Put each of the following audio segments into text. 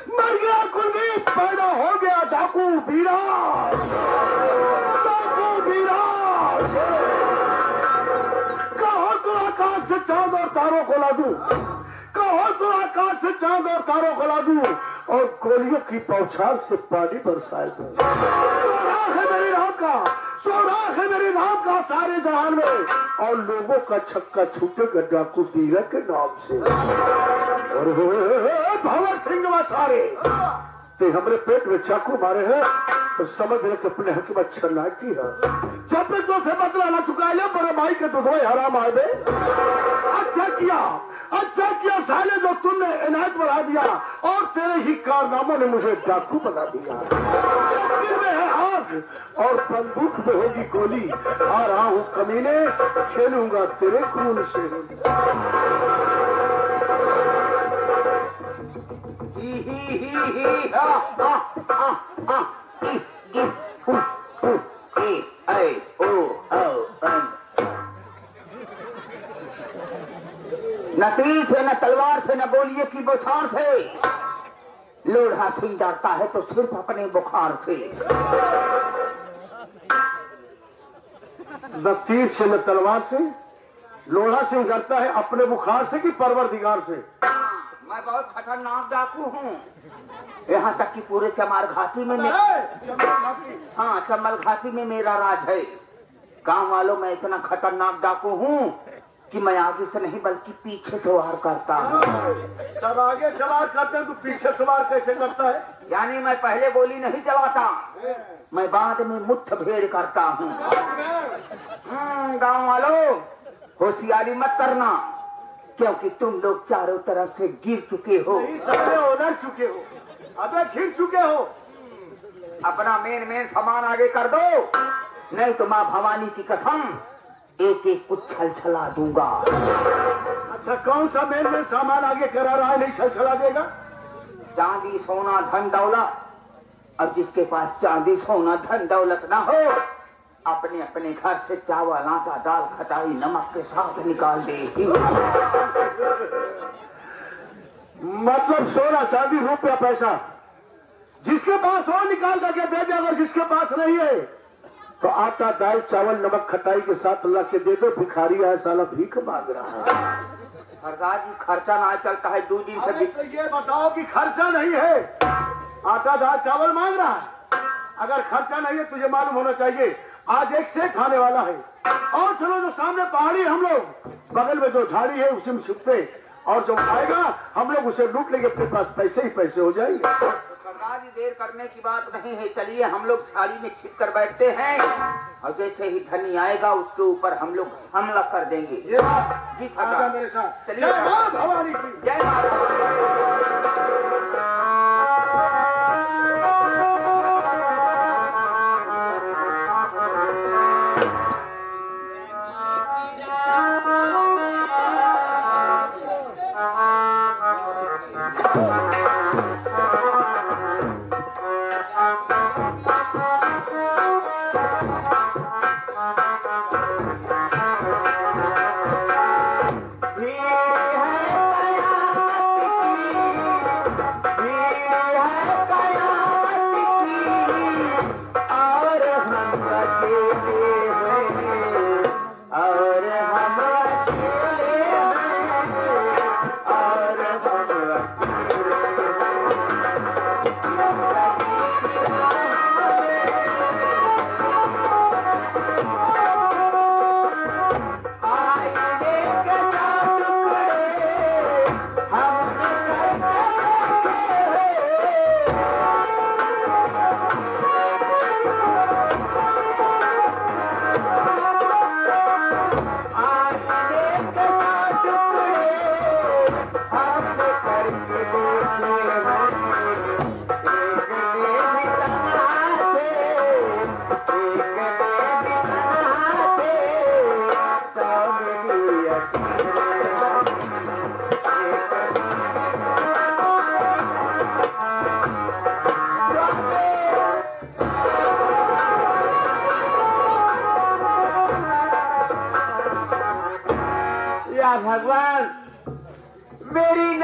मर गया कुलदीप, पैदा हो गया डाकू बीराज। कहो तो आकाश से चांद और तारों को ला दूं, कहो तो आकाश से चांद और तारों को ला दूं, और गोलियों की पौछार से पानी बरसाए दूं। सोराख है मेरी नाम का, सोराख है मेरी नाम का सारे जहान में, और लोगों का छक्का छूटेगा डाकू बीरा के नाम से। और भंवर सिंह सारे ते हमरे पेट में चाकू मारे हैं, तो समझ रहे कि अपने हक में अच्छा की है। जब तक तो से बदला न चुका लिया, बड़े भाई के तो हराम आ गए। अच्छा किया साले जो तुमने इनायत बढ़ा दिया, और तेरे ही कारनामों ने मुझे डाकू बना दिया। दिल में है आग और बंदूक में होगी गोली, आ रहा हूँ कमीने, खेलूंगा तेरे खून से। न तीर से, न तलवार से, न गोलियों की बौछार से, लोढ़ा सिंह डरता है तो सिर्फ अपने बुखार से। न तीर से, न तलवार से, लोढ़ा सिंह डरता है अपने बुखार से कि परवरदिगार से। मैं बहुत खतरनाक डाकू हूँ, यहाँ तक कि पूरे चमार घाटी में हाँ, चंबल घाटी में मेरा राज है। गांव वालों में इतना खतरनाक डाकू हूँ कि मैं आगे से नहीं बल्कि पीछे से वार करता हूँ। सब आगे सवार करते हैं, तो पीछे सवार कैसे करता है? यानी मैं पहले गोली नहीं चलाता, मैं बाद में मुट्ठ भेड़ करता हूँ। गांव वालों होशियारी मत करना, क्योंकि तुम लोग चारों तरफ से गिर चुके हो। उधर चुके हो, अबे गिर चुके हो। अपना मेन सामान आगे कर दो, नहीं तो माँ भवानी की कसम एक एक कुछ छलछला दूंगा। अच्छा, कौन सा मेन सामान आगे करा रहा है, नहीं छलछला देगा? चांदी सोना धन दौलत, और जिसके पास चांदी सोना धन दौलत ना हो, अपने अपने घर से चावल आटा दाल खटाई नमक के साथ निकाल दे। मतलब सोना चांदी रुपया पैसा जिसके पास हो निकाल करके दे दे, अगर जिसके पास नहीं है तो आटा दाल चावल नमक खटाई के साथ ला के दे दो। भिखारी है साला, भीख मांग रहा है। सरदार जी खर्चा ना चलता है 2 दिन से। तो ये बताओ कि खर्चा नहीं है, आटा दाल चावल मांग रहा है। अगर खर्चा नहीं है, तुझे मालूम होना चाहिए आज एक से खाने वाला है। और चलो, जो सामने पहाड़ी, हम लोग बगल में जो झाड़ी है उसी में छुपते, और जो आएगा हम लोग उसे लूट लेंगे, अपने पास पैसे ही पैसे हो जाएंगे। सरदार जी देर करने की बात नहीं है, चलिए हम लोग झाड़ी में छिप कर बैठते हैं, और जैसे ही धनी आएगा उसके ऊपर हम लोग हमला कर देंगे। जी सरदार, मेरे साथ चलिए। जय मां भवानी की जय मां।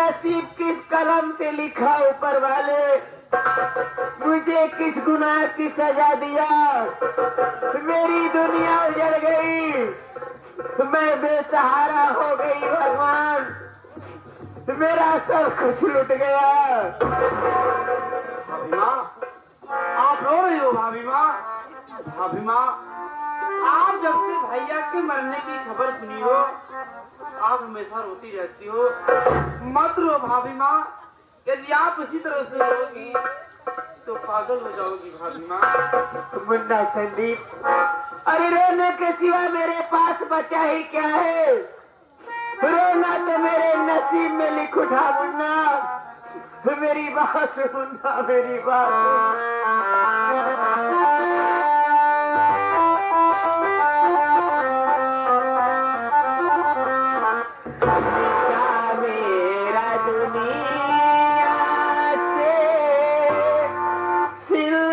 नसीब किस कलम से लिखा ऊपर वाले, मुझे किस गुनाह की सजा दिया। मेरी दुनिया उजड़ गई, मैं बेसहारा हो गई भगवान, मेरा सब कुछ लुट गया। भाभी माँ, आप रो रही हो भाभी माँ? भाभी माँ, आप जब से भैया के मरने की खबर सुनी हो, आप हमेशा रोती रहती हो। मत रो भाभी माँ, यदि आप इसी तरह से रोगी तो पागल हो जाओगी भाभी माँ। मुन्ना संदीप, अरे रोने के सिवा मेरे पास बचा ही क्या है? रोना तो मेरे नसीब में लिख उठा मुन्ना, मेरी बात सुनना, मेरी बात मेरा दुनिया से सिंदूर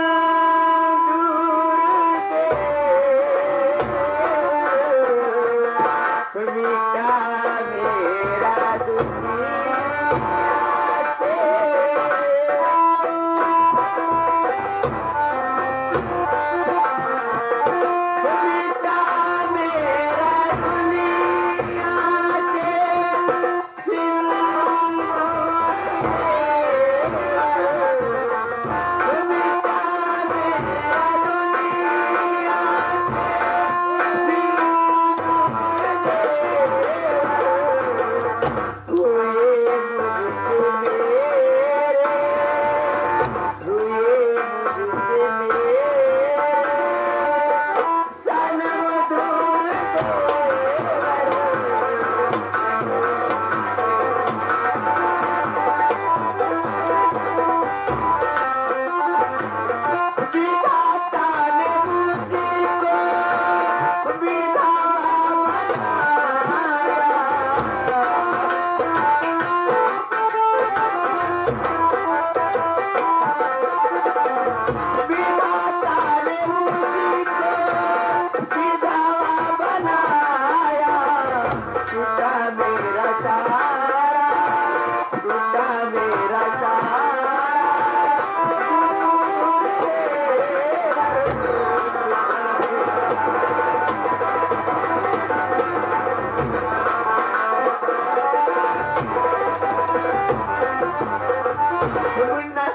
मिटा मेरा दुनिया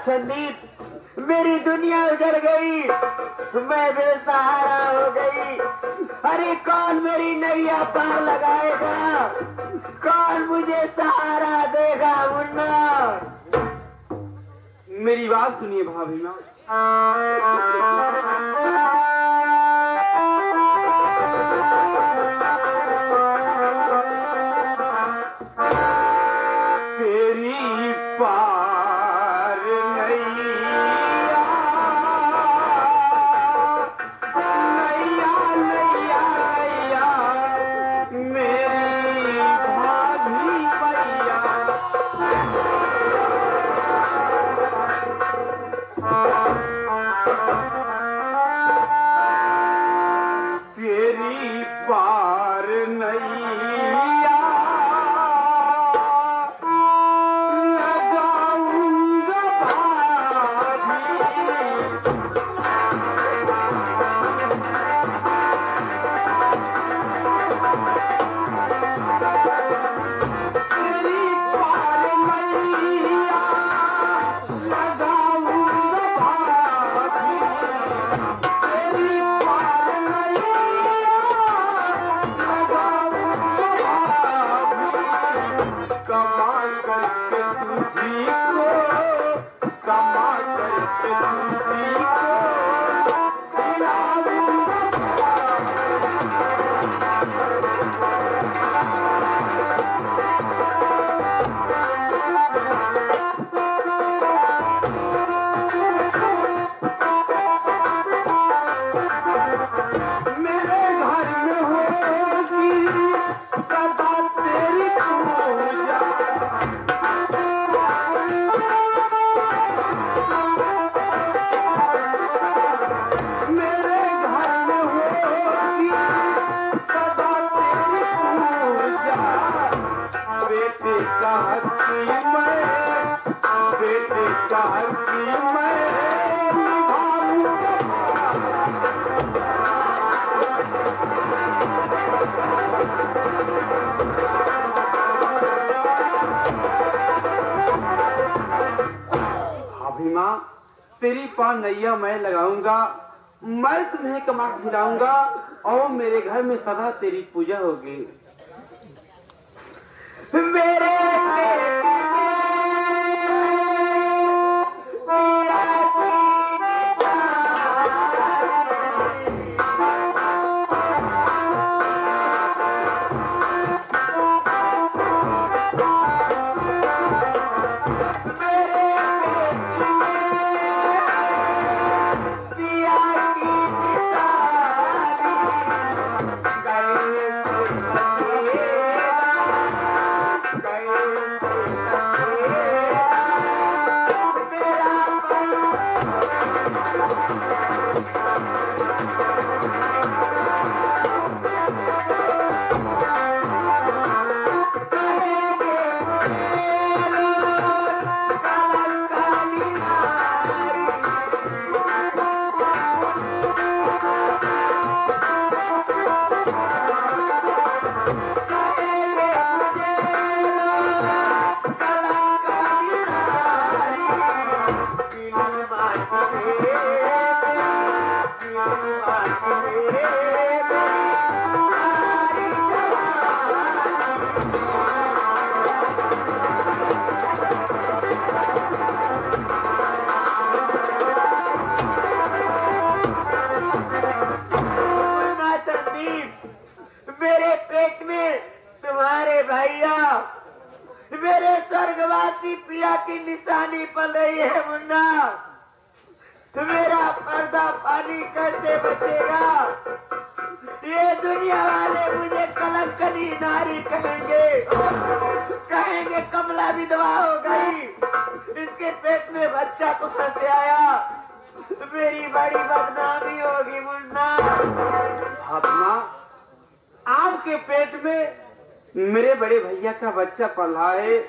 संदीप, मेरी दुनिया उजड़ गई, मैं बेसहारा हो गई। अरे कौन मेरी नैया पार लगाएगा? कौन मुझे सहारा देगा मुन्ना? मेरी बात सुनिए भाभी माँ। तेरी पार नैया, नैया नैया नैया मेरी भाभी भैया। तेरी पान नैया मैं लगाऊंगा, मैं तुम्हें कमा खिलाऊंगा और मेरे घर में सदा तेरी पूजा होगी। मेरे मेरे पेट में तुम्हारे भैया मेरे स्वर्गवासी पिया की निशानी पल रही है मुन्ना। मेरा पर्दा पानी कैसे बचेगा? ये दुनिया वाले मुझे कलंकनी नारी कहेंगे, कहेंगे कमला विधवा हो गई, इसके पेट में बच्चा कहाँ से आया? मेरी बड़ी बदनामी होगी मुन्ना। अपना आपके पेट में मेरे बड़े भैया का बच्चा पला है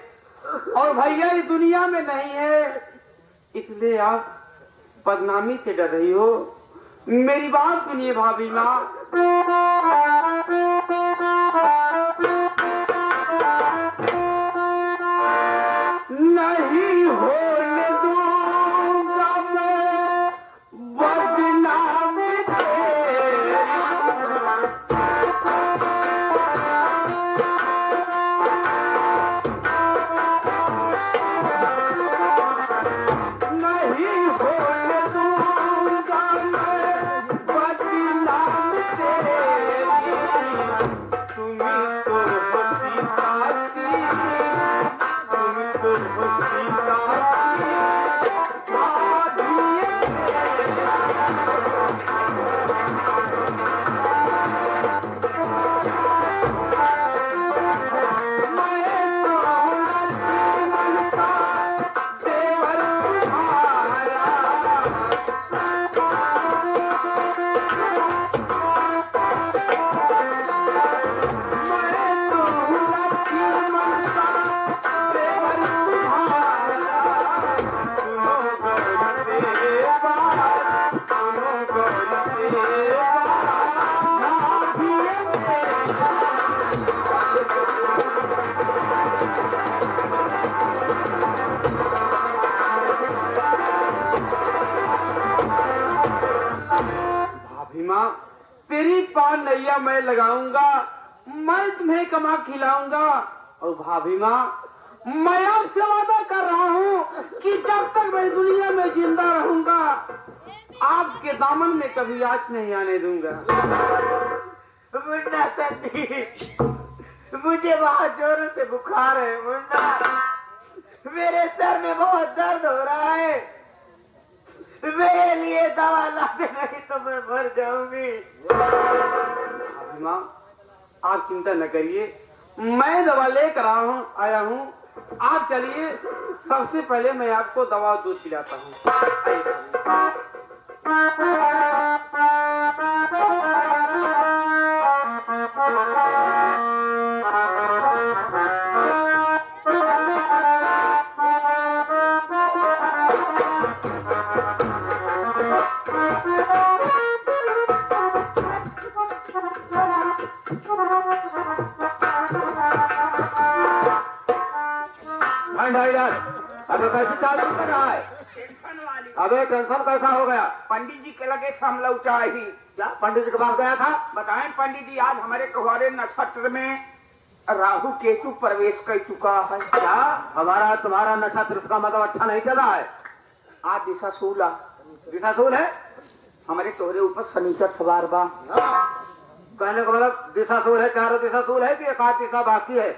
और भैया इस दुनिया में नहीं है, इसलिए आप बदनामी से डर रही हो। मेरी बात सुनिए भाभी माँ। नहीं होने दूंगा मैं बदनामी तेरी पान नैया मैं लगाऊंगा, मैं तुम्हें कमा खिलाऊंगा। और भाभी माँ, मैं आपसे वादा कर रहा हूँ कि जब तक मैं दुनिया में जिंदा रहूंगा आपके दामन में कभी आँच नहीं आने दूंगा। मुन्ना सती, मुझे बहुत जोरों से बुखार है मुन्ना, मेरे सर में बहुत दर्द हो रहा है, मेरे लिए दवा ला दे, नहीं तो मैं मर जाऊंगी। माँ आप चिंता न करिए, मैं दवा लेकर आया हूँ। आप चलिए, सबसे पहले मैं आपको दवा दूध पिलाता हूँ। अरे कैसे चालू कर रहा है? टेंशन वाली अबे टेंशन कैसा हो गया? पंडित जी के लगे हम लौटा ही। क्या पंडित जी के पास गया था? बताएं पंडित जी, आज हमारे कुहारे नक्षत्र में राहु केतु प्रवेश कर चुका है। क्या हमारा तुम्हारा नक्षत्र का मतलब अच्छा नहीं चल रहा है? आज दिशा सूला दिशाशूल है? हमारे तोहरे ऊपर शनिचर सवार बा। कहने का मतलब दिशाशूल है, चारों दिशाशूल है कि एक आध दिशा बाकी है?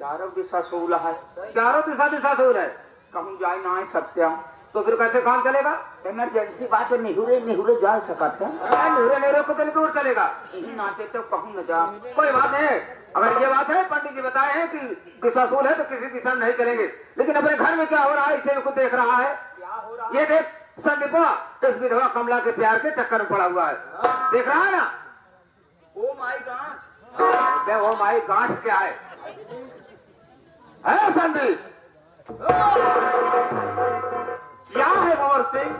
चारों दिशा सूला है। चारों दिशा दिशाशूल है। कहूँ जाए ना सत्या तो फिर कैसे काम चलेगा? इमरजेंसी बात है, निहुरे निहुरे जा सकते हैं। नेहरे नेहरे को चल दूर चलेगा। यही नाते तो कहूँ न जा। कोई बात नहीं, अगर ये बात है पंडित जी बताए हैं कि दिशाशूल है तो किसी दिशा में नहीं चलेंगे, लेकिन अपने घर में क्या हो रहा है इसे कुछ देख रहा है? क्या हो रहा ये देख संदीपा इस विधवा कमला के प्यार के चक्कर में पड़ा हुआ है, देख रहा है ना? ओ माय गॉड, वो माई गांठ क्या है संदीप? क्या है भंवर सिंह?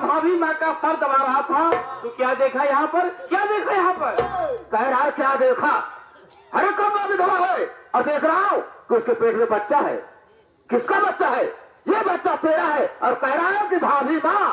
भाभी माँ का सर दबा रहा था तो क्या देखा यहाँ पर? क्या देखा यहाँ पर? कह रहा है क्या देखा? अरे कमला विधवा है और देख रहा हूँ कि उसके पेट में बच्चा है। किसका बच्चा है? ये बच्चा तेरा है और कह रहा है कि भाभी माँ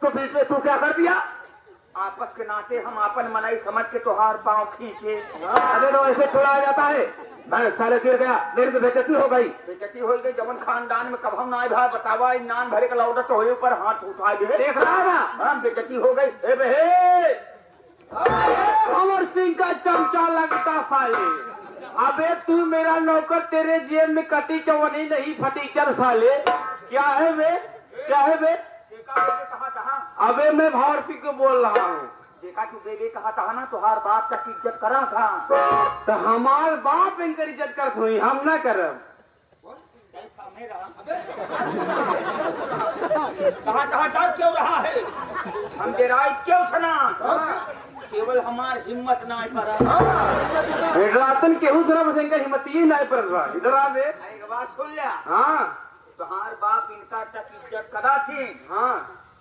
तो बीच में तू क्या कर दिया? आपस के नाते हम आपन मनाई समझ के तोहार पांव खींचे। अरे तो ऐसे छोड़ा जाता है? मैं साले गिर गया, मेरी तो बेइज्जती हो गई। बेइज्जती हो गई जवन खानदान में कब हम ना भाई बतावा नान भरे का लौटा तो ऊपर हाथ उठा दे। देख रहा है ना? हाँ बेइज्जती हो गई। ए बे भंवर सिंह का चमचा लगता साले। अबे तू मेरा नौकर, तेरे जेब में कटी चवनी नहीं फटी, चल साले। क्या है बे? क्या है बे? कहा था? अबे मैं भंवर सिंह को बोल रहा हूँ। देखा तू बेबे कहा था ना तुहार बाप का इज्जत करा था। तो हमार बाप इनकर इज्जत करत हुई, हम ना करब। कहा डर क्यों रहा है? हम डेराई क्यों छना? केवल हमार हिम्मत ना पड़ा। रातन केहू जरा बसेंगे हिम्मत ही नहीं पड़ रहा। इधर आ बे। एक बात सुन लिया। हाँ तुहार बाप इनका तक इज्जत करा थी। हाँ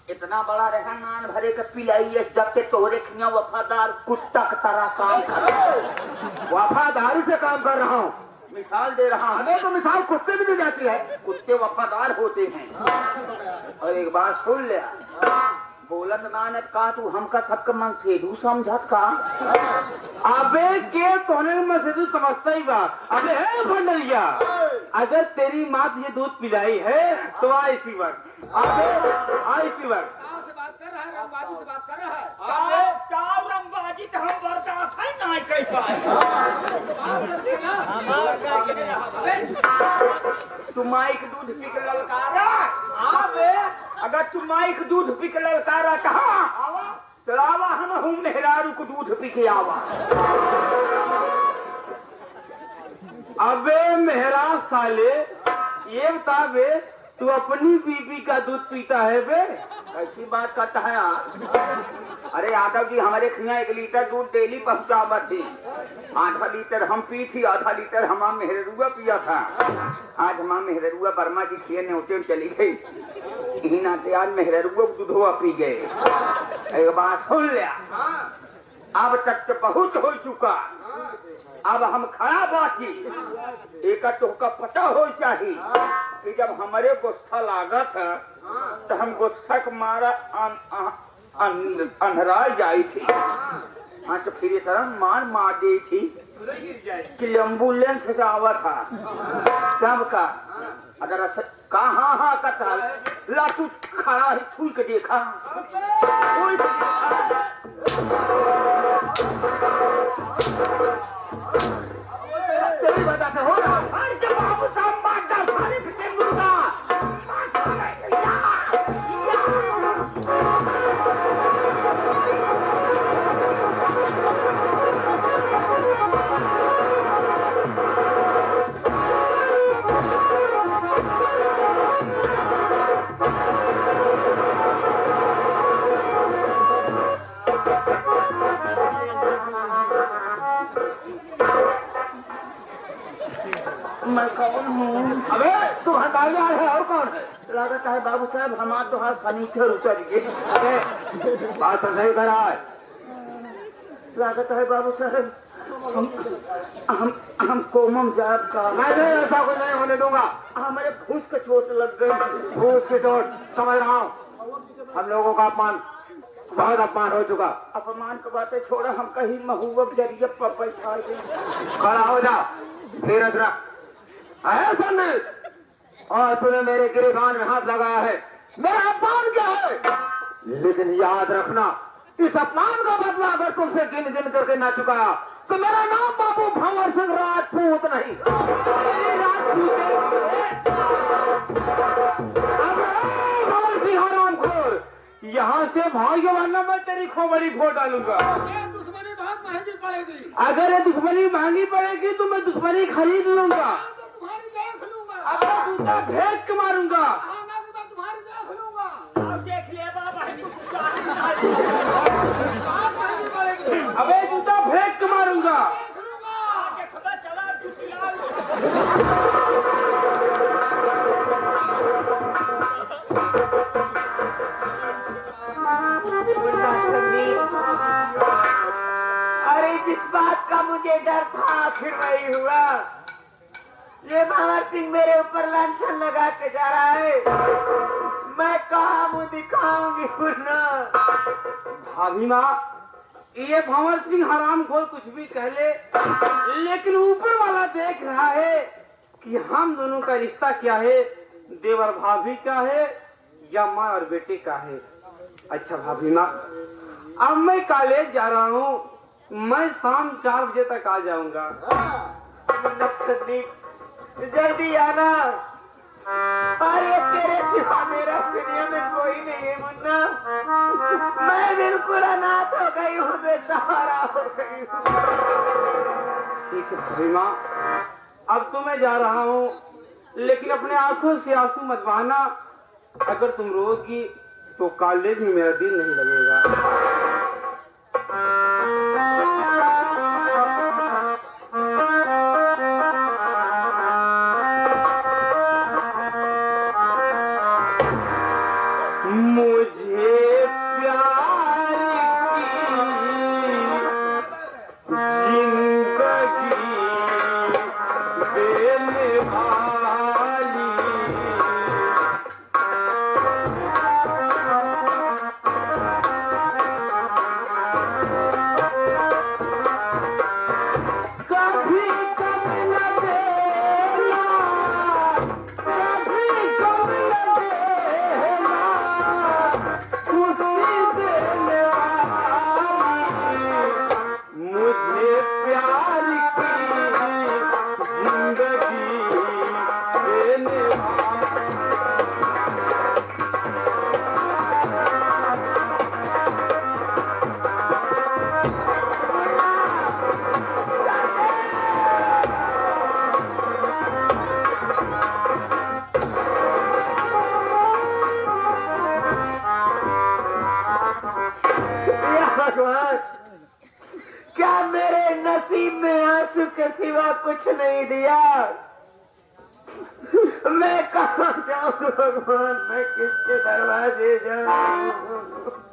इतना बड़ा रहा नान भरे का पिलाई जब के तोहरे खिया वफादार कुत्ता की तरह काम कर। वफादारी से काम कर रहा हूँ। मिसाल दे रहा हूँ। हमें तो मिसाल कुत्ते भी दी जाती है। कुत्ते वफादार होते हैं। और एक बात सुन ले, बोलत नानक का तू हमका सबका मन से दू समझत का। अबे के तोने में से तू समझता ही बा। अबे है भंडरिया, अगर तेरी माँ तुझे दूध पिलाई है तो आ इसी वक्त। अबे आ इसी वक्त। से बात कर रहा है, रामबाजी से बात कर रहा है। अबे चार रंगबाजी तो हम बर्दाश्त है नहीं कर पाए। तू माइक दूध पी के ललकारा। अबे अगर तू माइक दूध पी के ललकारा कहा चलावा हम मेहरारू को दूध पी के आवा। अबे मेहरा साले, ये बता बे तू अपनी बीबी का दूध पीता है बे? कैसी बात करता है आप? अरे यादव जी हमारे यहाँ 1 लीटर दूध डेली पहुँचावा थी। आधा लीटर हम पी थी, आधा लीटर हमारा मेहरुआ पिया था। आज हमारा मेहरुआ वर्मा जी खिए न्योते चली गई, यही नाते आज मेहरुआ दूधवा पी गए। एक बात सुन लिया, अब तक तो बहुत हो चुका, अब हम खड़ा बाची। एक तो का पता हो चाहिए कि जब हमारे गुस्सा लागत है तो हम गुस्सा के मारा अंधरा जाई थी। हाँ तो फिर तरह मार दी थी कि एम्बुलेंस से आवा था सब का। अगर कहाँ हाँ कथा ला तू खड़ा ही छुई के देखा, तेरी वजह से हो रहा है। बाबू साहब बात कर सारे फिटे मुर्गा मैं कौन हूँ? अबे तू हटाया है और कौन है? लगता है बाबू साहब हमारे तो हाथ फर्नीचर उतर गए। बात तो सही करा है। लगता है बाबू साहब हम कोमम जात का। मैं ऐसा कुछ नहीं होने दूंगा। हमारे फूस के चोट लग गई। फूस की चोट समझ रहा हूँ। हम लोगों का अपमान, बहुत अपमान हो चुका। अपमान की बातें छोड़ा, हम कहीं महुआ जरिए पपई खा गए। खड़ा हो जा, धीरज रख। ऐसा नहीं, और तूने मेरे गिरबान में हाथ लगाया है, मेरा अपमान क्या है? लेकिन याद रखना, इस अपमान का बदला अगर तुमसे गिन गिन करके ना चुकाया तो मेरा नाम बाबू भंवर सिंह राजपूत नहीं। भंवर सिंह हरामखोर, यहाँ से भाग्य वरना मैं तेरी खोपड़ी फोड़ डालूंगा। ये दुश्मनी बहुत महंगी पड़ेगी। अगर ये दुश्मनी महंगी पड़ेगी तो मैं दुश्मनी खरीद लूंगा। तो तुम्हारी देख लूंगा। अब जूता फेंक के मारूंगा। आना के बाद तुम्हारी देख लूंगा। अब देख लिया बाबा बहुत महंगी पड़ेगी। अबे जूता फेंक के मारूंगा। देख लूंगा। चला अरे जिस बात का मुझे डर था आखिर वही हुआ। ये भंवर सिंह मेरे ऊपर लांछन लगा के जा रहा है, मैं कहाँ मुँह दिखाऊंगी वरना। भाभी माँ, ये भंवर सिंह हरामखोर कुछ भी कह ले, लेकिन ऊपर वाला देख रहा है कि हम दोनों का रिश्ता क्या है, देवर भाभी का है या माँ और बेटे का है। अच्छा भाभी माँ, अब मैं कॉलेज जा रहा हूँ, मैं शाम 4 बजे तक आ जाऊंगा। जल्दी आना। अरे तेरे सिवा मेरा दुनिया में कोई नहीं है मुन्ना, मैं बिल्कुल अनाथ हो गई हूँ, बेसहारा हो गई हूँ। ठीक है भाभी माँ, अब तो मैं जा रहा हूँ, लेकिन अपने आंखों से आंसू मत बहाना। अगर तुम रोगी तो कॉलेज में मेरा दिल नहीं लगेगा। भगवान, क्या मेरे नसीब में आंसू के सिवा कुछ नहीं दिया? मैं कहाँ जाऊँ भगवान, मैं किसके दरवाजे जाऊँ?